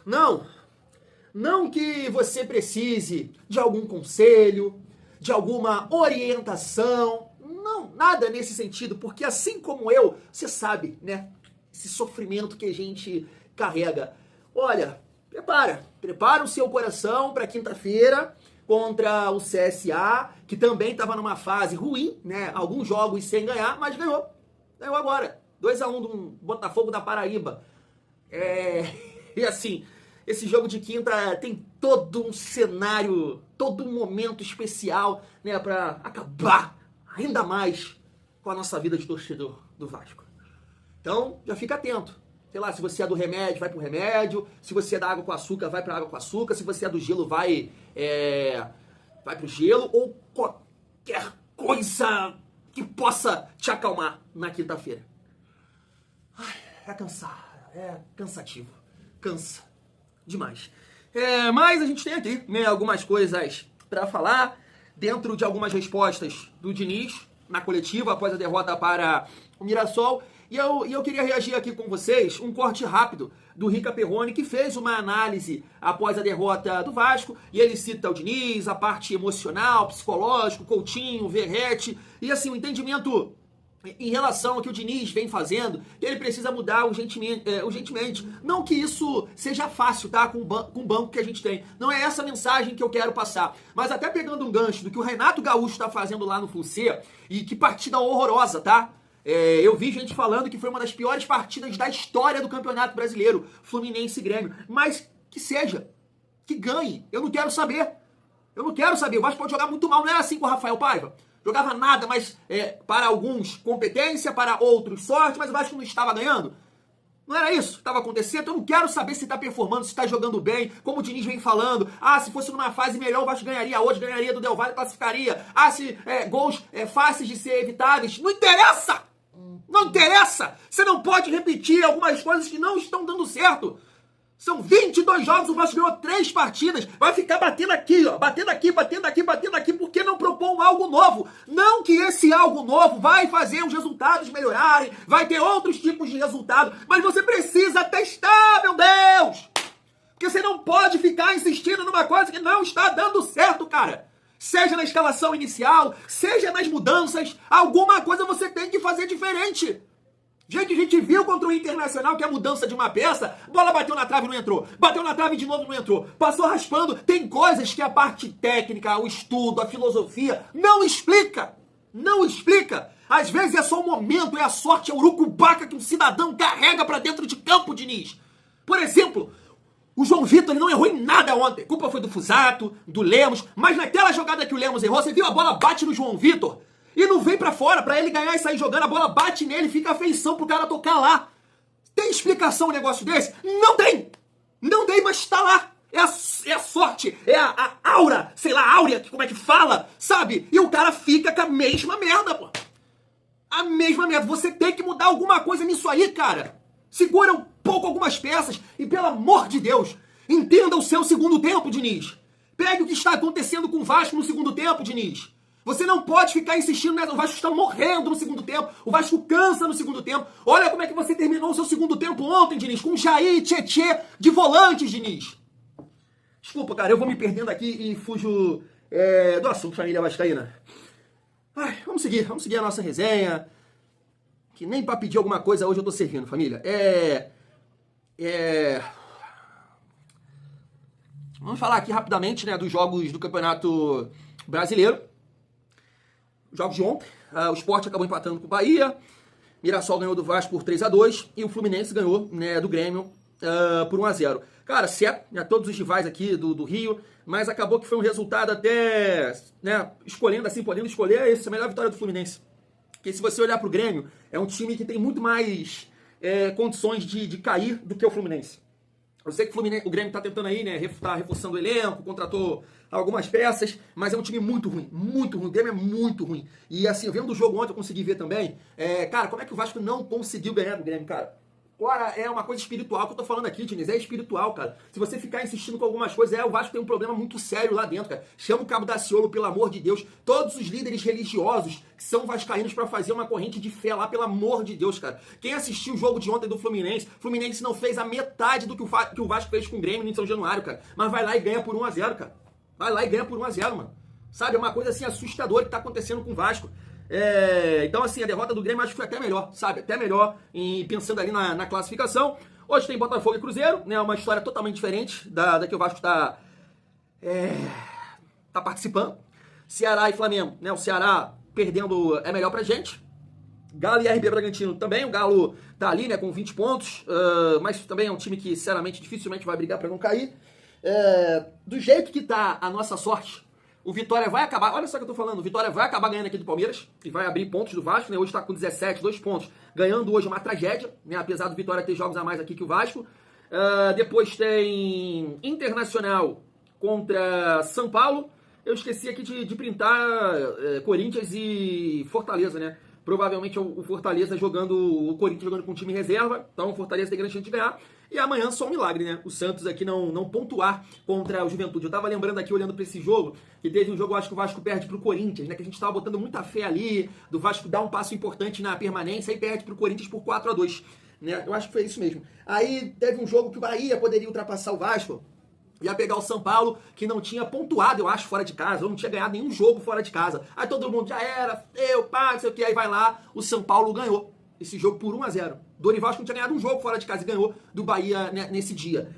Não, não que você precise de algum conselho, de alguma orientação, não, nada nesse sentido, porque assim como eu, você sabe, né, esse sofrimento que a gente carrega. Olha, prepara o seu coração para quinta-feira contra o CSA, que também estava numa fase ruim, né, alguns jogos sem ganhar, mas ganhou agora, 2-1 do Botafogo da Paraíba. E assim, esse jogo de quinta tem todo um cenário, todo um momento especial, né, para acabar ainda mais com a nossa vida de torcedor do Vasco. Então, já fica atento. Sei lá, se você é do remédio, vai pro remédio. Se você é da água com açúcar, vai pra água com açúcar. Se você é do gelo, vai pro gelo. Ou qualquer coisa que possa te acalmar na quinta-feira. É cansativo. Cansa demais. Mas a gente tem aqui, né, algumas coisas para falar, dentro de algumas respostas do Diniz na coletiva após a derrota para o Mirassol. E eu queria reagir aqui com vocês, um corte rápido do Rica Perrone, que fez uma análise após a derrota do Vasco, e ele cita o Diniz, a parte emocional, psicológico, Coutinho, Verratti, e assim, o entendimento em relação ao que o Diniz vem fazendo, que ele precisa mudar urgentemente. Não que isso seja fácil, tá? Com o banco que a gente tem. Não é essa mensagem que eu quero passar. Mas até pegando um gancho do que o Renato Gaúcho está fazendo lá no Flucê, e que partida horrorosa, tá? Eu vi gente falando que foi uma das piores partidas da história do Campeonato Brasileiro, Fluminense e Grêmio. Mas que seja, que ganhe. Eu não quero saber. O Vasco pode jogar muito mal. Não era assim com o Rafael Paiva. Jogava nada, mas para alguns competência, para outros sorte, mas o Vasco não estava ganhando. Não era isso que estava acontecendo? Então eu não quero saber se está performando, se está jogando bem, como o Diniz vem falando. Se fosse numa fase melhor, o Vasco ganharia hoje, ganharia do Del Valle, classificaria. Se gols fáceis de ser evitáveis. Não interessa! Não interessa! Você não pode repetir algumas coisas que não estão dando certo. São 22 jogos, o Vasco ganhou 3 partidas. Vai ficar batendo aqui, ó. Batendo aqui. Por que não propor algo novo? Não que esse algo novo vai fazer os resultados melhorarem, vai ter outros tipos de resultado, mas você precisa testar, meu Deus! Porque você não pode ficar insistindo numa coisa que não está dando certo, cara. Seja na escalação inicial, seja nas mudanças, alguma coisa você tem que fazer diferente. Gente, a gente viu contra o Internacional que a mudança de uma peça, bola bateu na trave e não entrou. Bateu na trave de novo e não entrou. Passou raspando. Tem coisas que a parte técnica, o estudo, a filosofia não explica. Não explica. Às vezes é só o momento, é a sorte, é o urucubaca que um cidadão carrega pra dentro de campo, Diniz. Por exemplo, o João Vitor ele não errou em nada ontem. A culpa foi do Fusato, do Lemos. Mas naquela jogada que o Lemos errou, você viu a bola bate no João Vitor? E não vem pra fora, pra ele ganhar e sair jogando, a bola bate nele, fica a feição pro cara tocar lá. Tem explicação um negócio desse? Não tem! Não tem, mas tá lá. É a sorte, é a aura, sei lá, áurea, como é que fala, sabe? E o cara fica com a mesma merda, pô. A mesma merda. Você tem que mudar alguma coisa nisso aí, cara. Segura um pouco algumas peças e, pelo amor de Deus, entenda o seu segundo tempo, Diniz. Pegue o que está acontecendo com o Vasco no segundo tempo, Diniz. Você não pode ficar insistindo nessa. O Vasco está morrendo no segundo tempo. O Vasco cansa no segundo tempo. Olha como é que você terminou o seu segundo tempo ontem, Diniz. Com Jair e Tietê de volantes, Diniz. Desculpa, cara. Eu vou me perdendo aqui e fujo do assunto família vascaína. Vamos seguir a nossa resenha. Que nem pra pedir alguma coisa hoje eu tô servindo, família. Vamos falar aqui rapidamente, né, dos jogos do Campeonato Brasileiro. Jogos de ontem, o Sport acabou empatando com o Bahia, Mirassol ganhou do Vasco por 3-2 e o Fluminense ganhou, né, do Grêmio por 1-0. Cara, certo, né, todos os rivais aqui do Rio, mas acabou que foi um resultado até, né, podendo escolher, essa é a melhor vitória do Fluminense. Porque se você olhar pro Grêmio, é um time que tem muito mais condições de cair do que o Fluminense. Eu sei que o Grêmio tá tentando aí, né, tá reforçando o elenco, contratou algumas peças, mas é um time muito ruim, muito ruim. O Grêmio é muito ruim. E assim, vendo o jogo ontem, eu consegui ver também, cara, como é que o Vasco não conseguiu ganhar do Grêmio, cara? Ora, é uma coisa espiritual que eu tô falando aqui, Diniz, é espiritual, cara. Se você ficar insistindo com algumas coisas, o Vasco tem um problema muito sério lá dentro, cara. Chama o Cabo Daciolo, pelo amor de Deus. Todos os líderes religiosos que são vascaínos pra fazer uma corrente de fé lá, pelo amor de Deus, cara. Quem assistiu o jogo de ontem do Fluminense, Fluminense não fez a metade do que o Vasco fez com o Grêmio em São Januário, cara. Mas vai lá e ganha por 1-0, cara. Vai lá e ganha por 1-0, mano. Sabe, é uma coisa assim assustadora que tá acontecendo com o Vasco. Então, assim, a derrota do Grêmio acho que foi até melhor, sabe? Até melhor, pensando ali na classificação. Hoje tem Botafogo e Cruzeiro, né? Uma história totalmente diferente da que o Vasco tá participando. Ceará e Flamengo, né? O Ceará perdendo é melhor pra gente. Galo e RB Bragantino também. O Galo tá ali, né? Com 20 pontos. Mas também é um time que, sinceramente, dificilmente vai brigar pra não cair. Do jeito que tá a nossa sorte, o Vitória vai acabar, olha só o que eu tô falando, o Vitória vai acabar ganhando aqui do Palmeiras e vai abrir pontos do Vasco, né? Hoje tá com 17, 2 pontos, ganhando hoje uma tragédia, né? Apesar do Vitória ter jogos a mais aqui que o Vasco. Depois tem Internacional contra São Paulo. Eu esqueci aqui de printar Corinthians e Fortaleza, né? Provavelmente o Fortaleza o Corinthians jogando com time reserva, então o Fortaleza tem grande chance de ganhar. E amanhã só um milagre, né? O Santos aqui não pontuar contra o Juventude. Eu tava lembrando aqui, olhando pra esse jogo, que teve um jogo, eu acho que o Vasco perde pro Corinthians, né? Que a gente tava botando muita fé ali, do Vasco dar um passo importante na permanência e perde pro Corinthians por 4-2, né? Eu acho que foi isso mesmo. Aí teve um jogo que o Bahia poderia ultrapassar o Vasco, ia pegar o São Paulo, que não tinha pontuado, eu acho, fora de casa, ou não tinha ganhado nenhum jogo fora de casa. Aí todo mundo já era, não sei o que, aí vai lá, o São Paulo ganhou esse jogo por 1-0. Dorival não tinha ganhado um jogo fora de casa e ganhou do Bahia, né, nesse dia.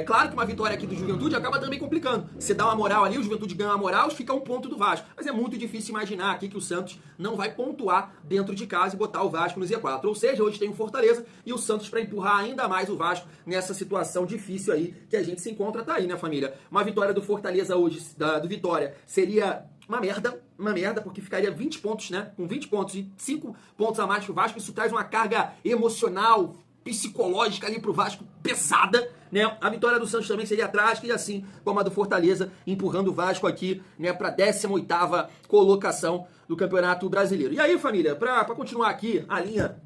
Claro que uma vitória aqui do Juventude acaba também complicando. Você dá uma moral ali, o Juventude ganha uma moral, fica um ponto do Vasco. Mas é muito difícil imaginar aqui que o Santos não vai pontuar dentro de casa e botar o Vasco no Z4. Ou seja, hoje tem o Fortaleza e o Santos para empurrar ainda mais o Vasco nessa situação difícil aí que a gente se encontra, tá aí, né, família? Uma vitória do Fortaleza hoje, do Vitória, seria uma merda, porque ficaria 20 pontos, né? Com 20 pontos e 5 pontos a mais que o Vasco, isso traz uma carga emocional, psicológica ali pro Vasco pesada, né? A vitória do Santos também seria trágica e assim como a do Fortaleza, empurrando o Vasco aqui, né, pra 18ª colocação do Campeonato Brasileiro. E aí, família, pra continuar aqui a linha,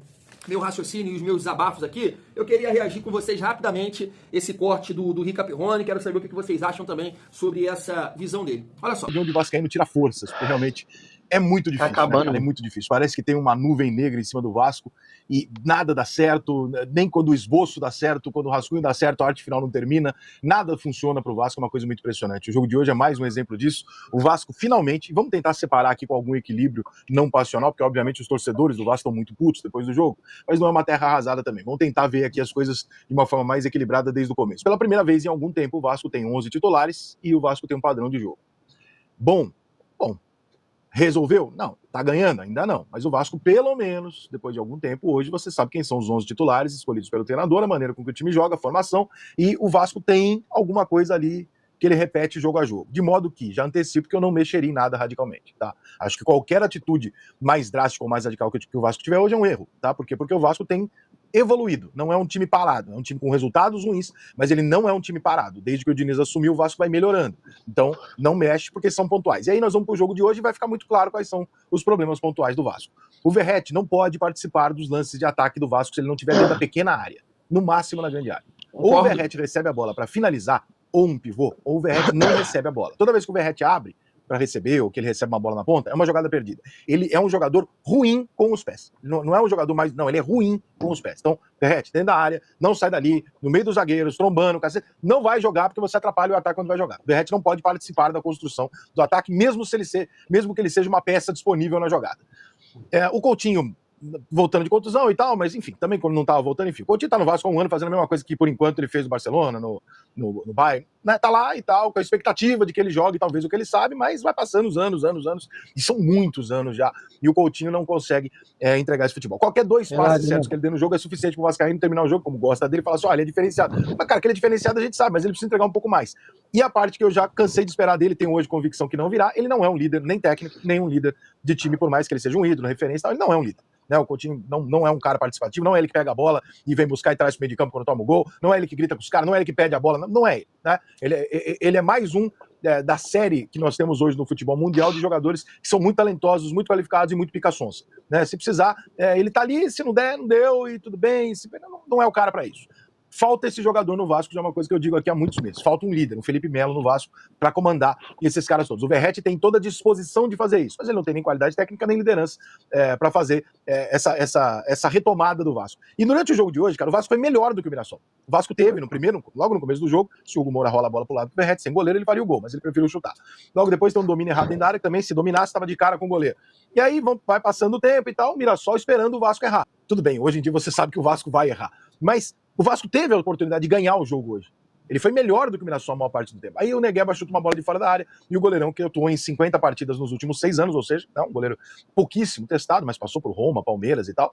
meu raciocínio e os meus desabafos aqui, eu queria reagir com vocês rapidamente esse corte do Rica Pirroni, quero saber o que vocês acham também sobre essa visão dele. Olha só. De onde o vascaíno tira forças, porque realmente é muito difícil, tá acabando, né? É muito difícil. Parece que tem uma nuvem negra em cima do Vasco e nada dá certo, nem quando o esboço dá certo, quando o rascunho dá certo, a arte final não termina, nada funciona pro Vasco, é uma coisa muito impressionante. O jogo de hoje é mais um exemplo disso. O Vasco finalmente, vamos tentar separar aqui com algum equilíbrio não passional, porque obviamente os torcedores do Vasco estão muito putos depois do jogo, mas não é uma terra arrasada também. Vamos tentar ver aqui as coisas de uma forma mais equilibrada desde o começo. Pela primeira vez em algum tempo, o Vasco tem 11 titulares e o Vasco tem um padrão de jogo. Bom, resolveu? Não. Tá ganhando? Ainda não. Mas o Vasco, pelo menos, depois de algum tempo, hoje você sabe quem são os 11 titulares escolhidos pelo treinador, a maneira com que o time joga, a formação, e o Vasco tem alguma coisa ali que ele repete jogo a jogo. De modo que, já antecipo que eu não mexeria em nada radicalmente, tá? Acho que qualquer atitude mais drástica ou mais radical que o Vasco tiver hoje é um erro, tá? Por quê? Porque o Vasco tem evoluído, não é um time parado, é um time com resultados ruins, mas ele não é um time parado. Desde que o Diniz assumiu, o Vasco vai melhorando. Então, não mexe porque são pontuais. E aí nós vamos pro jogo de hoje e vai ficar muito claro quais são os problemas pontuais do Vasco. O Verratti não pode participar dos lances de ataque do Vasco se ele não tiver dentro da pequena área, no máximo na grande área. Ou o Verratti recebe a bola para finalizar, ou um pivô, ou o Verratti não recebe a bola. Toda vez que o Verratti abre para receber, ou que ele recebe uma bola na ponta, é uma jogada perdida. Ele é um jogador ruim com os pés. Não é um jogador mais... Não, ele é ruim com os pés. Então, Verratti, dentro da área, não sai dali, no meio dos zagueiros, trombando, cacete, não vai jogar porque você atrapalha o ataque quando vai jogar. O Verratti não pode participar da construção do ataque, mesmo que ele seja uma peça disponível na jogada. O Coutinho, voltando de contusão e tal, mas enfim, também quando não estava voltando, enfim. O Coutinho tá no Vasco há um ano fazendo a mesma coisa que por enquanto ele fez no Barcelona, no Bayern, né? Tá lá e tal, com a expectativa de que ele jogue talvez o que ele sabe, mas vai passando os anos, e são muitos anos já, e o Coutinho não consegue entregar esse futebol. Qualquer 2 passes certos que ele dê no jogo é suficiente pro Vascaíno terminar o jogo como gosta dele e falar assim, olha, ele é diferenciado. Mas cara, que ele é diferenciado a gente sabe, mas ele precisa entregar um pouco mais. E a parte que eu já cansei de esperar dele, tenho hoje convicção que não virá, ele não é um líder, nem técnico, nem um líder de time, por mais que ele seja um ídolo, referência, ele não é um líder. Né, o Coutinho não é um cara participativo, não é ele que pega a bola e vem buscar e traz pro meio de campo quando toma o gol, não é ele que grita com os caras, não é ele que pede a bola, não é ele. Né? Ele é mais um da série que nós temos hoje no futebol mundial de jogadores que são muito talentosos, muito qualificados e muito picaçons. Né? Se precisar, ele tá ali, se não der, não deu, e tudo bem, não é o cara para isso. Falta esse jogador no Vasco, já é uma coisa que eu digo aqui há muitos meses. Falta um líder, um Felipe Melo no Vasco, para comandar esses caras todos. O Verratti tem toda a disposição de fazer isso, mas ele não tem nem qualidade técnica nem liderança para fazer essa retomada do Vasco. E durante o jogo de hoje, cara, o Vasco foi melhor do que o Mirassol. O Vasco teve, logo no começo do jogo, se o Hugo Moura rola a bola pro lado do Verratti, sem goleiro, ele faria o gol, mas ele preferiu chutar. Logo depois tem um domínio errado dentro da área, que também, se dominasse, estava de cara com o goleiro. E aí vai passando o tempo e tal, o Mirassol esperando o Vasco errar. Tudo bem, hoje em dia você sabe que o Vasco vai errar, mas o Vasco teve a oportunidade de ganhar o jogo hoje. Ele foi melhor do que o Mirassol a maior parte do tempo. Aí o Negueba chuta uma bola de fora da área e o goleirão, que atuou em 50 partidas nos últimos 6 anos, ou seja, um goleiro pouquíssimo testado, mas passou por Roma, Palmeiras e tal,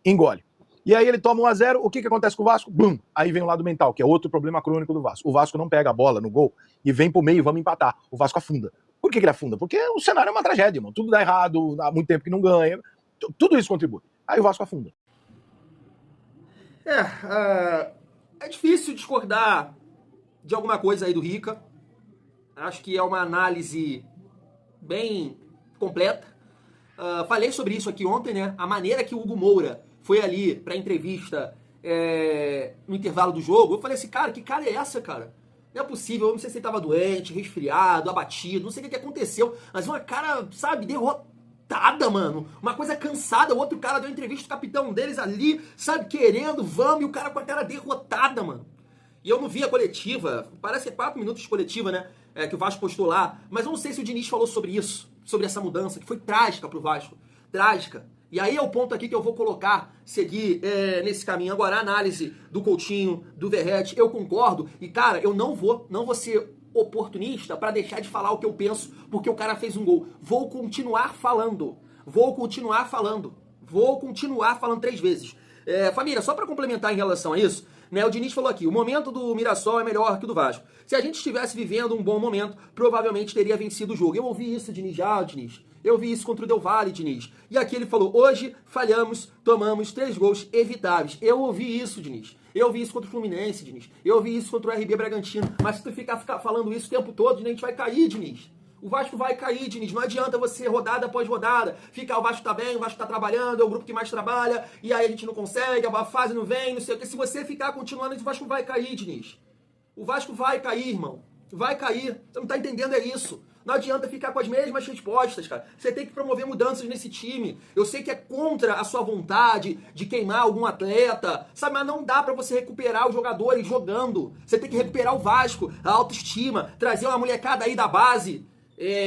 engole. E aí ele toma 1-0, o que acontece com o Vasco? Bum! Aí vem o lado mental, que é outro problema crônico do Vasco. O Vasco não pega a bola no gol e vem pro meio, vamos empatar. O Vasco afunda. Por que ele afunda? Porque o cenário é uma tragédia, irmão. Tudo dá errado, há muito tempo que não ganha. Tudo isso contribui. Aí o Vasco afunda. É difícil discordar de alguma coisa aí do Rica. Acho que é uma análise bem completa. Falei sobre isso aqui ontem, né? A maneira que o Hugo Moura foi ali pra entrevista no intervalo do jogo. Eu falei assim, cara, que cara é essa, cara? Não é possível, eu não sei se ele tava doente, resfriado, abatido, não sei o que aconteceu, mas uma cara, sabe, derrotada, mano. Uma coisa cansada. O outro cara deu entrevista, o capitão deles ali, sabe, querendo, vamos, e o cara com a cara derrotada, mano. E eu não vi a coletiva, parece que é 4 minutos de coletiva, né, que o Vasco postou lá, mas eu não sei se o Diniz falou sobre isso, sobre essa mudança, que foi trágica pro Vasco, trágica. E aí é o ponto aqui que eu vou colocar, seguir nesse caminho. Agora, a análise do Coutinho, do Verratti, eu concordo, e cara, eu não vou ser oportunista para deixar de falar o que eu penso, porque o cara fez um gol. Vou continuar falando 3 vezes. Família, só para complementar em relação a isso, né, o Diniz falou aqui, o momento do Mirassol é melhor que o do Vasco. Se a gente estivesse vivendo um bom momento, provavelmente teria vencido o jogo. Eu ouvi isso, Diniz, Diniz. Eu vi isso contra o Del Valle, Diniz. E aqui ele falou, hoje falhamos, tomamos 3 gols evitáveis. Eu ouvi isso, Diniz. Eu ouvi isso contra o Fluminense, Diniz. Eu ouvi isso contra o RB Bragantino. Mas se tu ficar falando isso o tempo todo, Diniz, a gente vai cair, Diniz. O Vasco vai cair, Diniz. Não adianta você, rodada após rodada, ficar, o Vasco tá bem, o Vasco tá trabalhando, é o grupo que mais trabalha, e aí a gente não consegue, a fase não vem, não sei o que. Se você ficar continuando, o Vasco vai cair, Diniz. O Vasco vai cair, irmão. Vai cair. Você não tá entendendo, é isso. Não adianta ficar com as mesmas respostas, cara. Você tem que promover mudanças nesse time. Eu sei que é contra a sua vontade de queimar algum atleta, sabe? Mas não dá pra você recuperar os jogadores jogando. Você tem que recuperar o Vasco, a autoestima, trazer uma molecada aí da base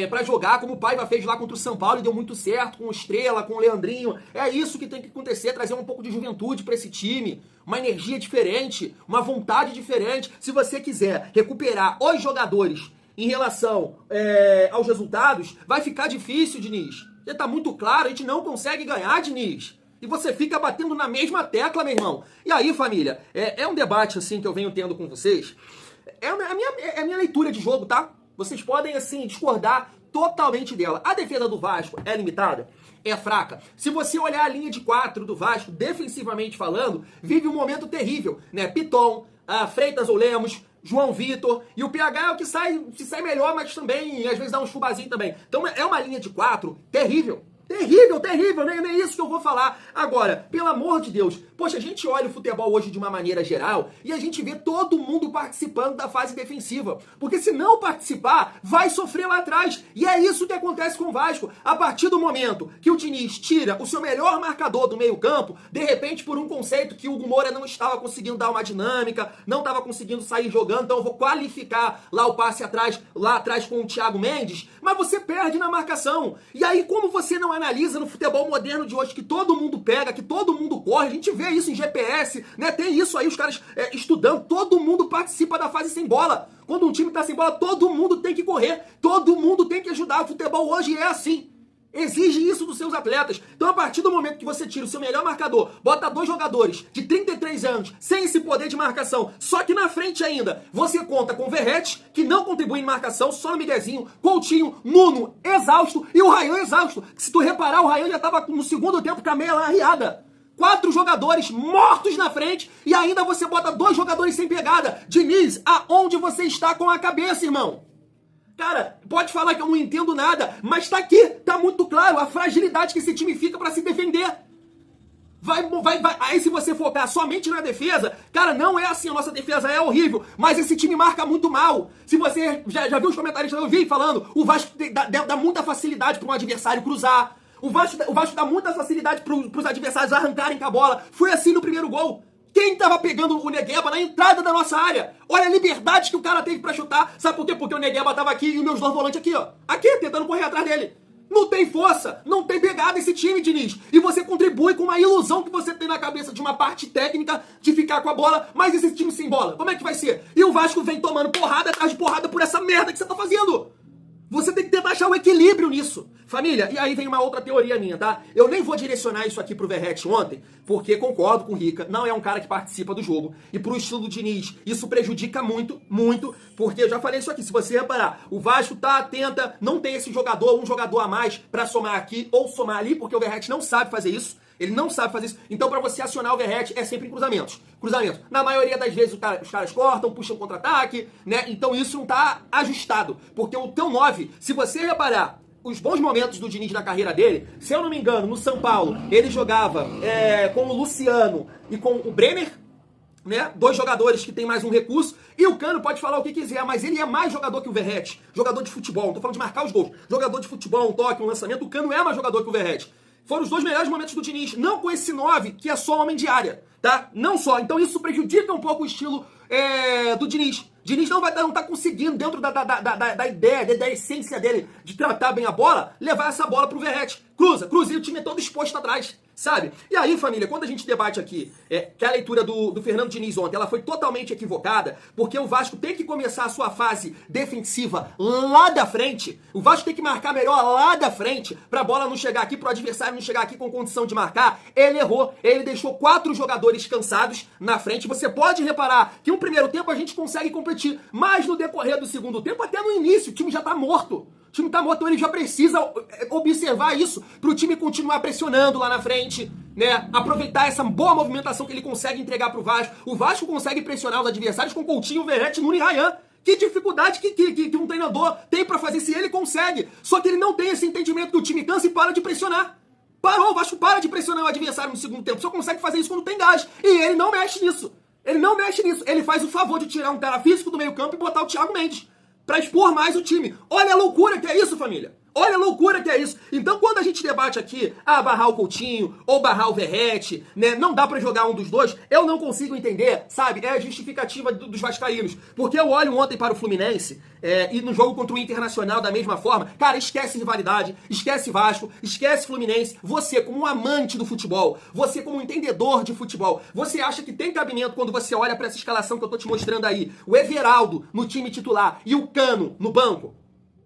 pra jogar, como o Paiva fez lá contra o São Paulo e deu muito certo, com o Estrela, com o Leandrinho. É isso que tem que acontecer, trazer um pouco de juventude pra esse time, uma energia diferente, uma vontade diferente. Se você quiser recuperar os jogadores em relação aos resultados, vai ficar difícil, Diniz. Já tá muito claro, a gente não consegue ganhar, Diniz. E você fica batendo na mesma tecla, meu irmão. E aí, família, é um debate assim que eu venho tendo com vocês. É a minha leitura de jogo, tá? Vocês podem, assim, discordar totalmente dela. A defesa do Vasco é limitada? É fraca. Se você olhar a linha de 4 do Vasco, defensivamente falando, vive um momento terrível, né? Piton, Freitas ou Lemos, João Vitor, e o PH é o que se sai melhor, mas também, às vezes, dá uns fubazinhos também. Então, é uma linha de 4 terrível. Terrível, nem isso que eu vou falar. Agora, pelo amor de Deus, poxa, a gente olha o futebol hoje de uma maneira geral e a gente vê todo mundo participando da fase defensiva. Porque se não participar, vai sofrer lá atrás. E é isso que acontece com o Vasco. A partir do momento que o Diniz tira o seu melhor marcador do meio campo, de repente por um conceito que o Hugo Moura não estava conseguindo dar uma dinâmica, não estava conseguindo sair jogando, então eu vou qualificar lá o passe lá atrás com o Thiago Mendes, mas você perde na marcação. E aí, como você não analisa no futebol moderno de hoje, que todo mundo pega, que todo mundo corre, a gente vê isso em GPS, né? Tem isso aí, os caras estudando, todo mundo participa da fase sem bola. Quando um time tá sem bola, todo mundo tem que correr, todo mundo tem que ajudar. O futebol hoje é assim. Exige isso dos seus atletas. Então, a partir do momento que você tira o seu melhor marcador, bota 2 jogadores de 33 anos, sem esse poder de marcação, só que na frente ainda, você conta com o Verratti, que não contribui em marcação, só no miguezinho, Coutinho, Nuno, exausto, e o Ryan exausto. Se tu reparar, o Ryan já tava no segundo tempo com a meia lá arriada. 4 jogadores mortos na frente, e ainda você bota 2 jogadores sem pegada. Diniz, aonde você está com a cabeça, irmão? Cara, pode falar que eu não entendo nada, mas tá aqui, tá muito claro a fragilidade que esse time fica pra se defender. Aí se você focar somente na defesa, cara, não é assim, a nossa defesa é horrível, mas esse time marca muito mal. Se você já viu os comentários que eu vi falando, o Vasco dá muita facilidade para um adversário cruzar, o Vasco dá muita facilidade pros adversários arrancarem com a bola. Foi assim no primeiro gol. Quem tava pegando o Negueba na entrada da nossa área? Olha a liberdade que o cara teve pra chutar. Sabe por quê? Porque o Negueba tava aqui e os meus dois volantes aqui, ó. Aqui, tentando correr atrás dele. Não tem força, não tem pegada esse time, Diniz. E você contribui com uma ilusão que você tem na cabeça de uma parte técnica de ficar com a bola, mas esse time sem bola, como é que vai ser? E o Vasco vem tomando porrada atrás de porrada por essa merda que você tá fazendo. Você tem que tentar achar o equilíbrio nisso. Família, e aí vem uma outra teoria minha, tá? Eu nem vou direcionar isso aqui pro Verratti ontem, porque concordo com o Rica, não é um cara que participa do jogo. E pro estilo do Diniz, isso prejudica muito, muito, porque eu já falei isso aqui, se você reparar, o Vasco tá atenta, não tem esse jogador, um jogador a mais pra somar aqui ou somar ali, porque o Verratti não sabe fazer isso. Ele não sabe fazer isso. Então, pra você acionar o Verratti, é sempre em cruzamentos. Cruzamentos. Na maioria das vezes, os caras cortam, puxam contra-ataque, né? Então, isso não tá ajustado. Porque o teu 9, se você reparar os bons momentos do Diniz na carreira dele, se eu não me engano, no São Paulo, ele jogava com o Luciano e com o Brenner, né? Dois jogadores que tem mais um recurso. E o Cano pode falar o que quiser, mas ele é mais jogador que o Verratti. Jogador de futebol. Não tô falando de marcar os gols. Jogador de futebol, um toque, um lançamento. O Cano é mais jogador que o Verratti. Foram os dois melhores momentos do Diniz, não com esse 9, que é só homem de área, tá? Não só. Então isso prejudica um pouco o estilo do Diniz. Diniz não tá conseguindo, dentro da ideia, da essência dele, de tratar bem a bola, levar essa bola pro Verratti. Cruza, e o time é todo exposto atrás, sabe? E aí, família, quando a gente debate aqui, que a leitura do Fernando Diniz ontem, ela foi totalmente equivocada, porque o Vasco tem que começar a sua fase defensiva lá da frente, o Vasco tem que marcar melhor lá da frente, pra bola não chegar aqui, pro adversário não chegar aqui com condição de marcar. Ele errou, ele deixou 4 jogadores cansados na frente. Você pode reparar que no primeiro tempo a gente consegue competir, mas no decorrer do segundo tempo, até no início, o time já tá morto. O time tá morto, então ele já precisa observar isso pro time continuar pressionando lá na frente, né? Aproveitar essa boa movimentação que ele consegue entregar pro Vasco. O Vasco consegue pressionar os adversários com Coutinho, Verratti, Nuno e Rayan. Que dificuldade que um treinador tem pra fazer se ele consegue. Só que ele não tem esse entendimento que o time cansa e para de pressionar. Parou, o Vasco para de pressionar o adversário no segundo tempo. Só consegue fazer isso quando tem gás. E ele não mexe nisso. Ele não mexe nisso. Ele faz o favor de tirar um cara físico do meio campo e botar o Thiago Mendes pra expor mais o time. Olha a loucura que é isso, família. Olha a loucura que é isso. Então, quando a gente debate aqui, barrar o Coutinho ou barrar o Verratti, né, não dá pra jogar um dos dois, eu não consigo entender, sabe? É a justificativa dos vascaínos. Porque eu olho ontem para o Fluminense, e no jogo contra o Internacional da mesma forma, cara, esquece rivalidade, esquece Vasco, esquece Fluminense. Você, como um amante do futebol, você como um entendedor de futebol, você acha que tem cabimento quando você olha pra essa escalação que eu tô te mostrando aí, o Everaldo no time titular e o Cano no banco?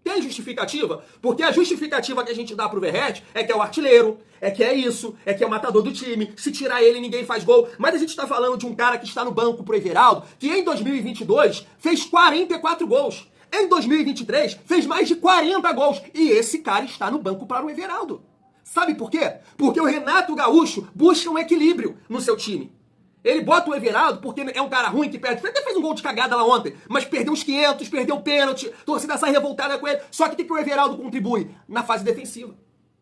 Tem justificativa? Porque a justificativa que a gente dá pro Verratti é que é o artilheiro, é que é isso, é que é o matador do time, se tirar ele ninguém faz gol. Mas a gente tá falando de um cara que está no banco pro Everaldo, que em 2022 fez 44 gols. Em 2023 fez mais de 40 gols. E esse cara está no banco para o Everaldo. Sabe por quê? Porque o Renato Gaúcho busca um equilíbrio no seu time. Ele bota o Everaldo porque é um cara ruim que perde. Ele até fez um gol de cagada lá ontem, mas perdeu os 500, perdeu o pênalti, a torcida sai revoltada com ele. Só que tem que o Everaldo contribui na fase defensiva.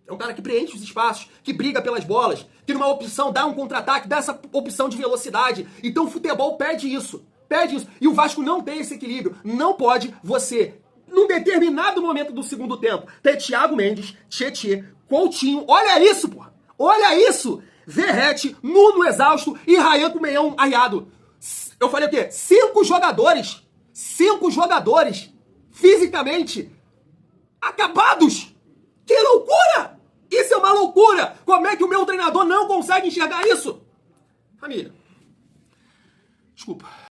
É um cara que preenche os espaços, que briga pelas bolas, que numa opção dá um contra-ataque, dá essa opção de velocidade. Então o futebol pede isso. Pede isso. E o Vasco não tem esse equilíbrio. Não pode você, num determinado momento do segundo tempo, ter Thiago Mendes, Tietê, Coutinho. Olha isso, porra! Olha isso! Verratti, Nuno exausto e Rayan com o meião arriado. Eu falei o quê? 5 jogadores fisicamente acabados. Que loucura! Isso é uma loucura! Como é que o meu treinador não consegue enxergar isso? Família, desculpa.